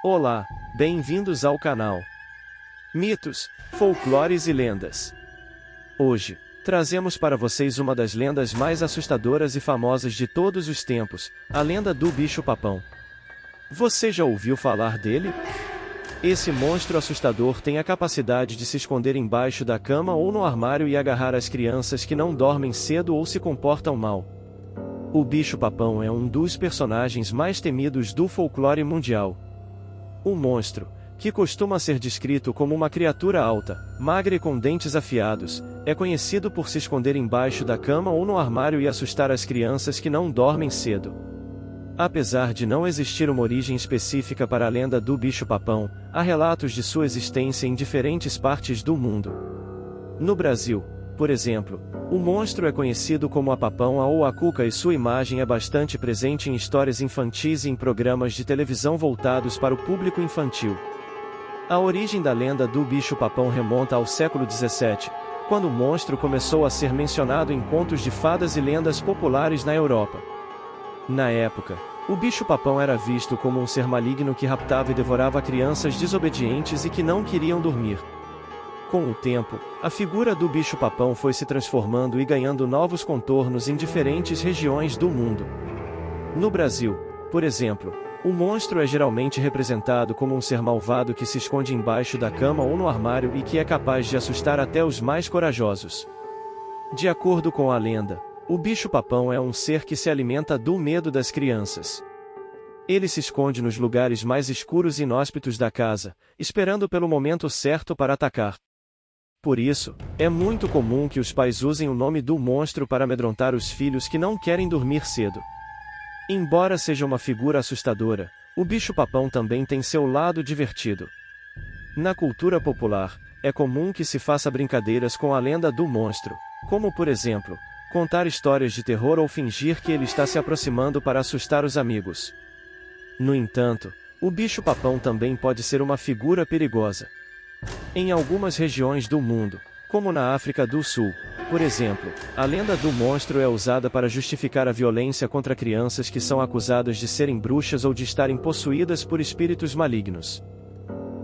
Olá, bem-vindos ao canal Mitos, Folclores e Lendas. Hoje, trazemos para vocês uma das lendas mais assustadoras e famosas de todos os tempos, a lenda do bicho-papão. Você já ouviu falar dele? Esse monstro assustador tem a capacidade de se esconder embaixo da cama ou no armário e agarrar as crianças que não dormem cedo ou se comportam mal. O bicho-papão é um dos personagens mais temidos do folclore mundial. O monstro, que costuma ser descrito como uma criatura alta, magra e com dentes afiados, é conhecido por se esconder embaixo da cama ou no armário e assustar as crianças que não dormem cedo. Apesar de não existir uma origem específica para a lenda do bicho-papão, há relatos de sua existência em diferentes partes do mundo. No Brasil, por exemplo, o monstro é conhecido como a papão ou a cuca e sua imagem é bastante presente em histórias infantis e em programas de televisão voltados para o público infantil. A origem da lenda do bicho-papão remonta ao século XVII, quando o monstro começou a ser mencionado em contos de fadas e lendas populares na Europa. Na época, o bicho-papão era visto como um ser maligno que raptava e devorava crianças desobedientes e que não queriam dormir. Com o tempo, a figura do bicho-papão foi se transformando e ganhando novos contornos em diferentes regiões do mundo. No Brasil, por exemplo, o monstro é geralmente representado como um ser malvado que se esconde embaixo da cama ou no armário e que é capaz de assustar até os mais corajosos. De acordo com a lenda, o bicho-papão é um ser que se alimenta do medo das crianças. Ele se esconde nos lugares mais escuros e inóspitos da casa, esperando pelo momento certo para atacar. Por isso, é muito comum que os pais usem o nome do monstro para amedrontar os filhos que não querem dormir cedo. Embora seja uma figura assustadora, o bicho-papão também tem seu lado divertido. Na cultura popular, é comum que se faça brincadeiras com a lenda do monstro, como por exemplo, contar histórias de terror ou fingir que ele está se aproximando para assustar os amigos. No entanto, o bicho-papão também pode ser uma figura perigosa. Em algumas regiões do mundo, como na África do Sul, por exemplo, a lenda do monstro é usada para justificar a violência contra crianças que são acusadas de serem bruxas ou de estarem possuídas por espíritos malignos.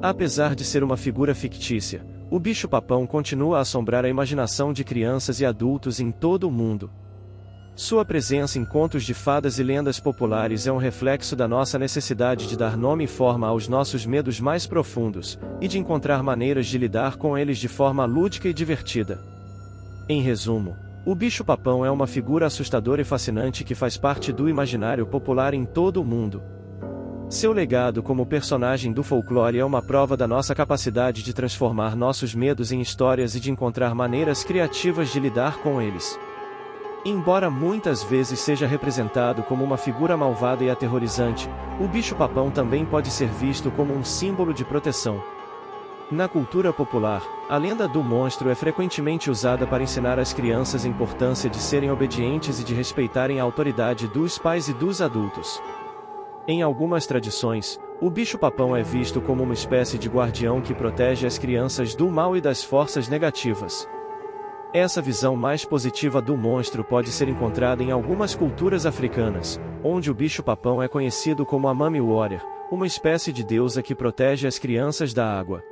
Apesar de ser uma figura fictícia, o bicho-papão continua a assombrar a imaginação de crianças e adultos em todo o mundo. Sua presença em contos de fadas e lendas populares é um reflexo da nossa necessidade de dar nome e forma aos nossos medos mais profundos, e de encontrar maneiras de lidar com eles de forma lúdica e divertida. Em resumo, o bicho-papão é uma figura assustadora e fascinante que faz parte do imaginário popular em todo o mundo. Seu legado como personagem do folclore é uma prova da nossa capacidade de transformar nossos medos em histórias e de encontrar maneiras criativas de lidar com eles. Embora muitas vezes seja representado como uma figura malvada e aterrorizante, o bicho-papão também pode ser visto como um símbolo de proteção. Na cultura popular, a lenda do monstro é frequentemente usada para ensinar às crianças a importância de serem obedientes e de respeitarem a autoridade dos pais e dos adultos. Em algumas tradições, o bicho-papão é visto como uma espécie de guardião que protege as crianças do mal e das forças negativas. Essa visão mais positiva do monstro pode ser encontrada em algumas culturas africanas, onde o bicho-papão é conhecido como a Mami Warrior, uma espécie de deusa que protege as crianças da água.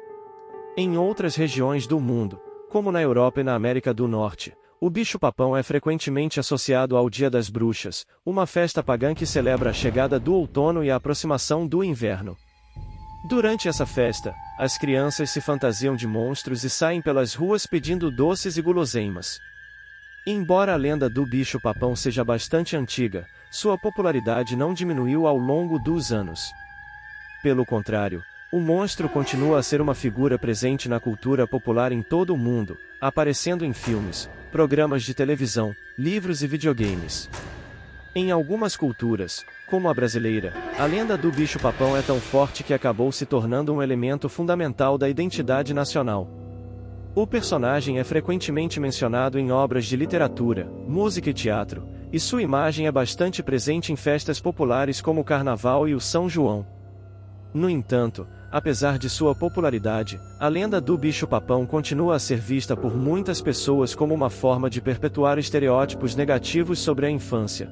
Em outras regiões do mundo, como na Europa e na América do Norte, o bicho-papão é frequentemente associado ao Dia das Bruxas, uma festa pagã que celebra a chegada do outono e a aproximação do inverno. Durante essa festa, as crianças se fantasiam de monstros e saem pelas ruas pedindo doces e guloseimas. Embora a lenda do bicho-papão seja bastante antiga, sua popularidade não diminuiu ao longo dos anos. Pelo contrário, o monstro continua a ser uma figura presente na cultura popular em todo o mundo, aparecendo em filmes, programas de televisão, livros e videogames. Em algumas culturas, como a brasileira, a lenda do bicho-papão é tão forte que acabou se tornando um elemento fundamental da identidade nacional. O personagem é frequentemente mencionado em obras de literatura, música e teatro, e sua imagem é bastante presente em festas populares como o Carnaval e o São João. No entanto, apesar de sua popularidade, a lenda do bicho-papão continua a ser vista por muitas pessoas como uma forma de perpetuar estereótipos negativos sobre a infância.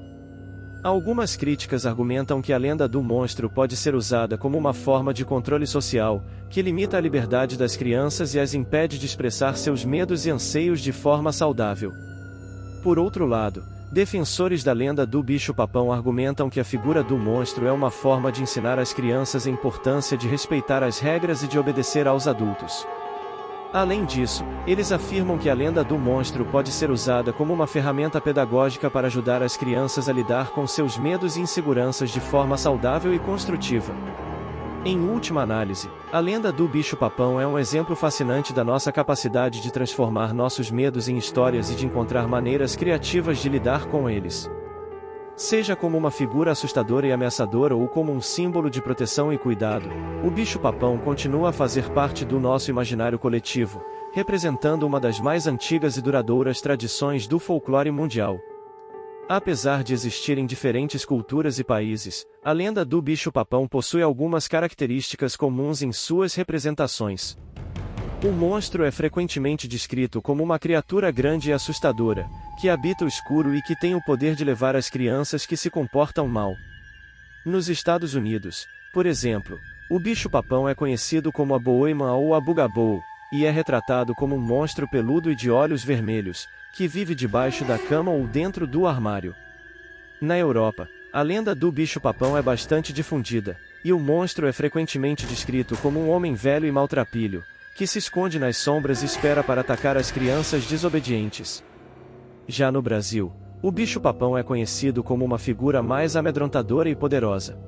Algumas críticas argumentam que a lenda do monstro pode ser usada como uma forma de controle social, que limita a liberdade das crianças e as impede de expressar seus medos e anseios de forma saudável. Por outro lado, defensores da lenda do bicho-papão argumentam que a figura do monstro é uma forma de ensinar às crianças a importância de respeitar as regras e de obedecer aos adultos. Além disso, eles afirmam que a lenda do monstro pode ser usada como uma ferramenta pedagógica para ajudar as crianças a lidar com seus medos e inseguranças de forma saudável e construtiva. Em última análise, a lenda do bicho-papão é um exemplo fascinante da nossa capacidade de transformar nossos medos em histórias e de encontrar maneiras criativas de lidar com eles. Seja como uma figura assustadora e ameaçadora ou como um símbolo de proteção e cuidado, o bicho-papão continua a fazer parte do nosso imaginário coletivo, representando uma das mais antigas e duradouras tradições do folclore mundial. Apesar de existirem diferentes culturas e países, a lenda do bicho-papão possui algumas características comuns em suas representações. O monstro é frequentemente descrito como uma criatura grande e assustadora, que habita o escuro e que tem o poder de levar as crianças que se comportam mal. Nos Estados Unidos, por exemplo, o bicho-papão é conhecido como a Boima ou a Bugaboo, e é retratado como um monstro peludo e de olhos vermelhos, que vive debaixo da cama ou dentro do armário. Na Europa, a lenda do bicho-papão é bastante difundida, e o monstro é frequentemente descrito como um homem velho e maltrapilho, que se esconde nas sombras e espera para atacar as crianças desobedientes. Já no Brasil, o bicho-papão é conhecido como uma figura mais amedrontadora e poderosa.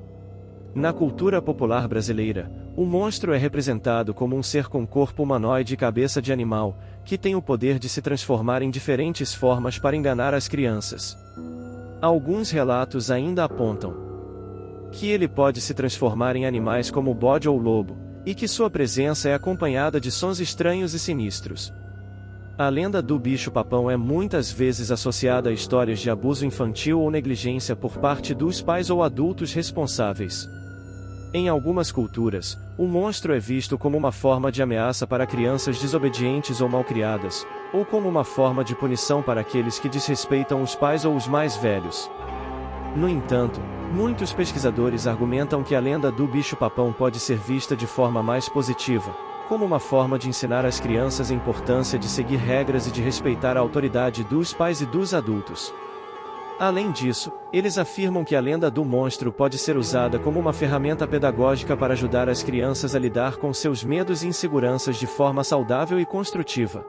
Na cultura popular brasileira, o monstro é representado como um ser com corpo humanoide e cabeça de animal, que tem o poder de se transformar em diferentes formas para enganar as crianças. Alguns relatos ainda apontam que ele pode se transformar em animais como bode ou lobo, e que sua presença é acompanhada de sons estranhos e sinistros. A lenda do bicho-papão é muitas vezes associada a histórias de abuso infantil ou negligência por parte dos pais ou adultos responsáveis. Em algumas culturas, o monstro é visto como uma forma de ameaça para crianças desobedientes ou malcriadas, ou como uma forma de punição para aqueles que desrespeitam os pais ou os mais velhos. No entanto, muitos pesquisadores argumentam que a lenda do bicho-papão pode ser vista de forma mais positiva, como uma forma de ensinar às crianças a importância de seguir regras e de respeitar a autoridade dos pais e dos adultos. Além disso, eles afirmam que a lenda do monstro pode ser usada como uma ferramenta pedagógica para ajudar as crianças a lidar com seus medos e inseguranças de forma saudável e construtiva.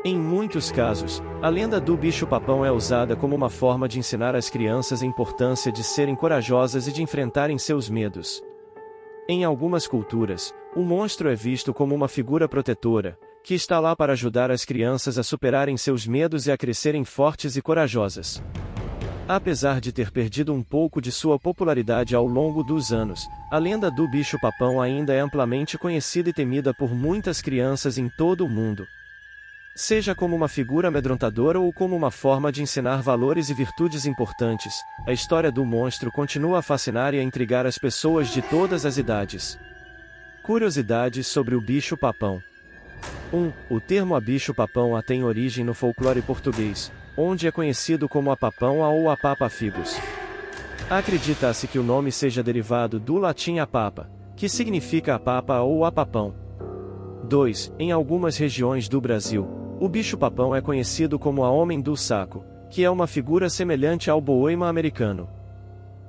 Em muitos casos, a lenda do bicho-papão é usada como uma forma de ensinar às crianças a importância de serem corajosas e de enfrentarem seus medos. Em algumas culturas, o monstro é visto como uma figura protetora, que está lá para ajudar as crianças a superarem seus medos e a crescerem fortes e corajosas. Apesar de ter perdido um pouco de sua popularidade ao longo dos anos, a lenda do bicho-papão ainda é amplamente conhecida e temida por muitas crianças em todo o mundo. Seja como uma figura amedrontadora ou como uma forma de ensinar valores e virtudes importantes, a história do monstro continua a fascinar e a intrigar as pessoas de todas as idades. Curiosidades sobre o bicho-papão. 1. O termo bicho-papão tem origem no folclore português, onde é conhecido como apapão ou apapa-figos. Acredita-se que o nome seja derivado do latim apapa, que significa apapa ou apapão. 2. Em algumas regiões do Brasil, o bicho-papão é conhecido como a homem do saco, que é uma figura semelhante ao boima americano.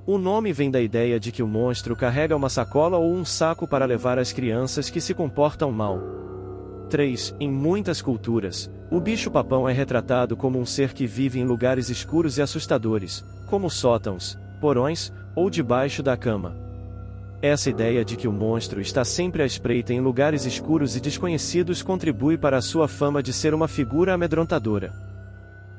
O nome vem da ideia de que o monstro carrega uma sacola ou um saco para levar as crianças que se comportam mal. 3. Em muitas culturas, o bicho-papão é retratado como um ser que vive em lugares escuros e assustadores, como sótãos, porões, ou debaixo da cama. Essa ideia de que o monstro está sempre à espreita em lugares escuros e desconhecidos contribui para a sua fama de ser uma figura amedrontadora.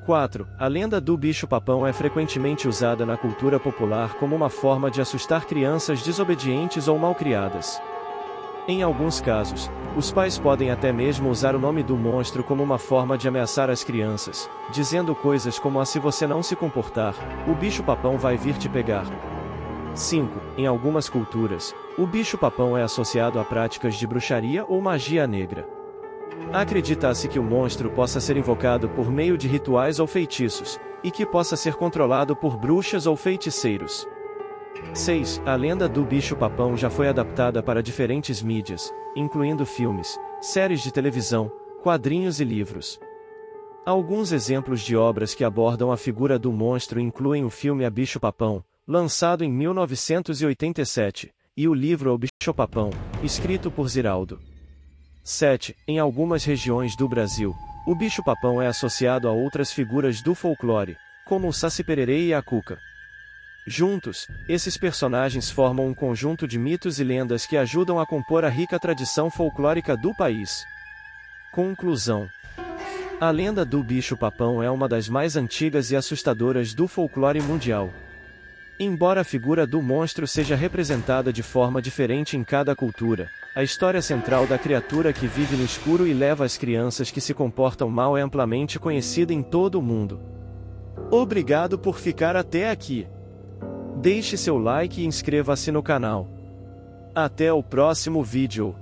4. A lenda do bicho-papão é frequentemente usada na cultura popular como uma forma de assustar crianças desobedientes ou malcriadas. Em alguns casos, os pais podem até mesmo usar o nome do monstro como uma forma de ameaçar as crianças, dizendo coisas como se você não se comportar, o bicho-papão vai vir te pegar. 5. Em algumas culturas, o bicho-papão é associado a práticas de bruxaria ou magia negra. Acredita-se que o monstro possa ser invocado por meio de rituais ou feitiços, e que possa ser controlado por bruxas ou feiticeiros. 6. A lenda do bicho-papão já foi adaptada para diferentes mídias, incluindo filmes, séries de televisão, quadrinhos e livros. Alguns exemplos de obras que abordam a figura do monstro incluem o filme A Bicho-Papão, lançado em 1987, e o livro O Bicho-Papão, escrito por Ziraldo. 7. Em algumas regiões do Brasil, o bicho-papão é associado a outras figuras do folclore, como o Saci-Pererê e a Cuca. Juntos, esses personagens formam um conjunto de mitos e lendas que ajudam a compor a rica tradição folclórica do país. Conclusão: a lenda do bicho-papão é uma das mais antigas e assustadoras do folclore mundial. Embora a figura do monstro seja representada de forma diferente em cada cultura, a história central da criatura que vive no escuro e leva as crianças que se comportam mal é amplamente conhecida em todo o mundo. Obrigado por ficar até aqui. Deixe seu like e inscreva-se no canal. Até o próximo vídeo.